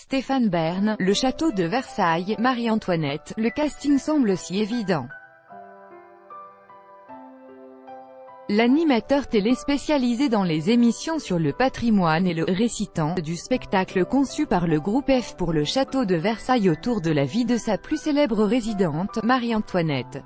Stéphane Bern, le château de Versailles, Marie-Antoinette, le casting semble si évident. L'animateur télé spécialisé dans les émissions sur le patrimoine et le récitant du spectacle conçu par le groupe F pour le château de Versailles autour de la vie de sa plus célèbre résidente, Marie-Antoinette.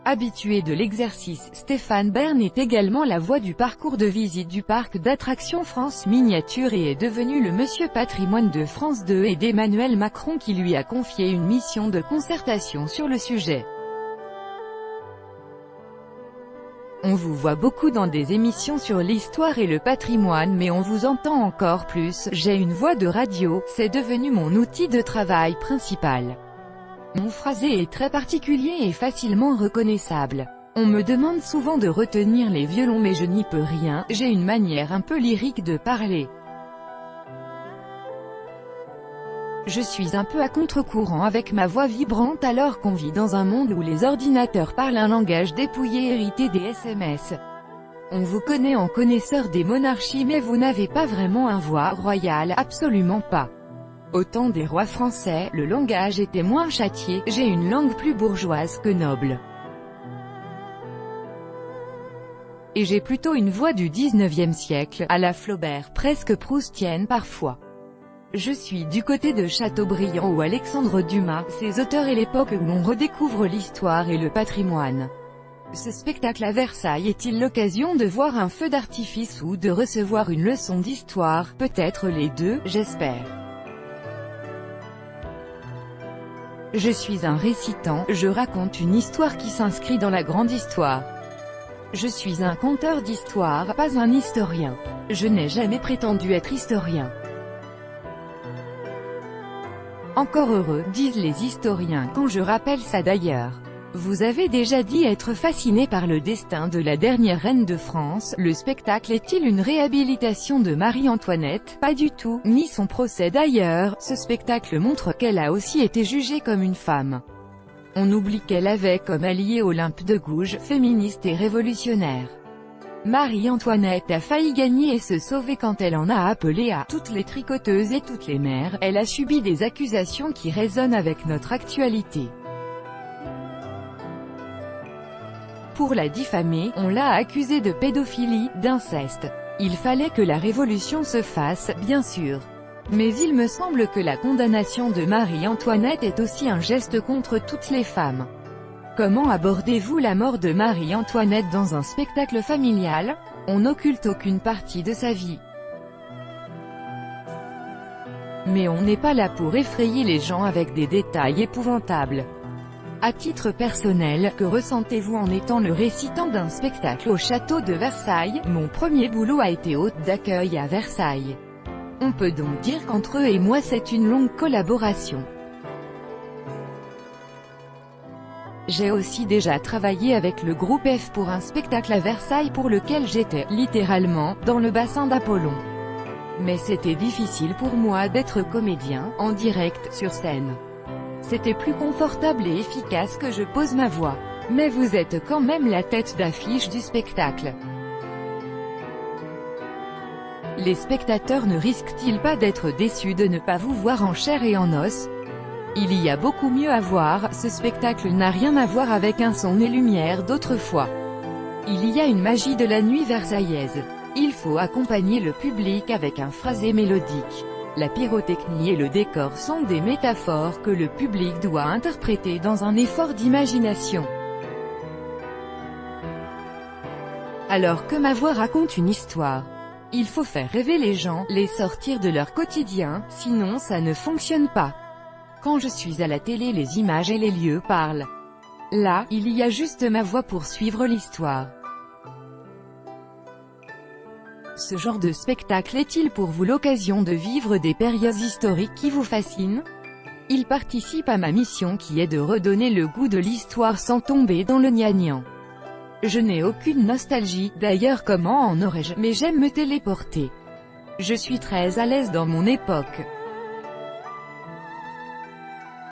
Habitué de l'exercice, Stéphane Bern est également la voix du parcours de visite du parc d'attractions France Miniature et est devenu le Monsieur Patrimoine de France 2 et d'Emmanuel Macron qui lui a confié une mission de concertation sur le sujet. On vous voit beaucoup dans des émissions sur l'histoire et le patrimoine mais on vous entend encore plus. J'ai une voix de radio, c'est devenu mon outil de travail principal. Mon phrasé est très particulier et facilement reconnaissable. On me demande souvent de retenir les violons mais je n'y peux rien, j'ai une manière un peu lyrique de parler. Je suis un peu à contre-courant avec ma voix vibrante alors qu'on vit dans un monde où les ordinateurs parlent un langage dépouillé hérité des SMS. On vous connaît en connaisseur des monarchies mais vous n'avez pas vraiment un voix royal, absolument pas. Au temps des rois français, le langage était moins châtié, j'ai une langue plus bourgeoise que noble. Et j'ai plutôt une voix du 19e siècle, à la Flaubert, presque proustienne parfois. Je suis du côté de Chateaubriand ou Alexandre Dumas, ces auteurs et l'époque où l'on redécouvre l'histoire et le patrimoine. Ce spectacle à Versailles est-il l'occasion de voir un feu d'artifice ou de recevoir une leçon d'histoire? Peut-être les deux, j'espère. Je suis un récitant, je raconte une histoire qui s'inscrit dans la grande histoire. Je suis un conteur d'histoire, pas un historien. Je n'ai jamais prétendu être historien. Encore heureux, disent les historiens quand je rappelle ça d'ailleurs. Vous avez déjà dit être fasciné par le destin de la dernière reine de France. Le spectacle est-il une réhabilitation de Marie-Antoinette? Pas du tout, ni son procès d'ailleurs. Ce spectacle montre qu'elle a aussi été jugée comme une femme. On oublie qu'elle avait comme allié Olympe de Gouges, féministe et révolutionnaire. Marie-Antoinette a failli gagner et se sauver quand elle en a appelé à toutes les tricoteuses et toutes les mères. Elle a subi des accusations qui résonnent avec notre actualité. Pour la diffamer, on l'a accusée de pédophilie, d'inceste. Il fallait que la révolution se fasse, bien sûr. Mais il me semble que la condamnation de Marie-Antoinette est aussi un geste contre toutes les femmes. Comment abordez-vous la mort de Marie-Antoinette dans un spectacle familial? On n'occulte aucune partie de sa vie. Mais on n'est pas là pour effrayer les gens avec des détails épouvantables. À titre personnel, que ressentez-vous en étant le récitant d'un spectacle au château de Versailles? Mon premier boulot a été hôte d'accueil à Versailles. On peut donc dire qu'entre eux et moi c'est une longue collaboration. J'ai aussi déjà travaillé avec le groupe F pour un spectacle à Versailles pour lequel j'étais, littéralement, dans le bassin d'Apollon. Mais c'était difficile pour moi d'être comédien, en direct, sur scène. C'était plus confortable et efficace que je pose ma voix. Mais vous êtes quand même la tête d'affiche du spectacle. Les spectateurs ne risquent-ils pas d'être déçus de ne pas vous voir en chair et en os? Il y a beaucoup mieux à voir, ce spectacle n'a rien à voir avec un son et lumière d'autrefois. Il y a une magie de la nuit versaillaise. Il faut accompagner le public avec un phrasé mélodique. La pyrotechnie et le décor sont des métaphores que le public doit interpréter dans un effort d'imagination. Alors que ma voix raconte une histoire. Il faut faire rêver les gens, les sortir de leur quotidien, sinon ça ne fonctionne pas. Quand je suis à la télé, les images et les lieux parlent. Là, il y a juste ma voix pour suivre l'histoire. Ce genre de spectacle est-il pour vous l'occasion de vivre des périodes historiques qui vous fascinent? Il participe à ma mission qui est de redonner le goût de l'histoire sans tomber dans le gnangnan. Je n'ai aucune nostalgie, d'ailleurs comment en aurais-je, mais j'aime me téléporter. Je suis très à l'aise dans mon époque.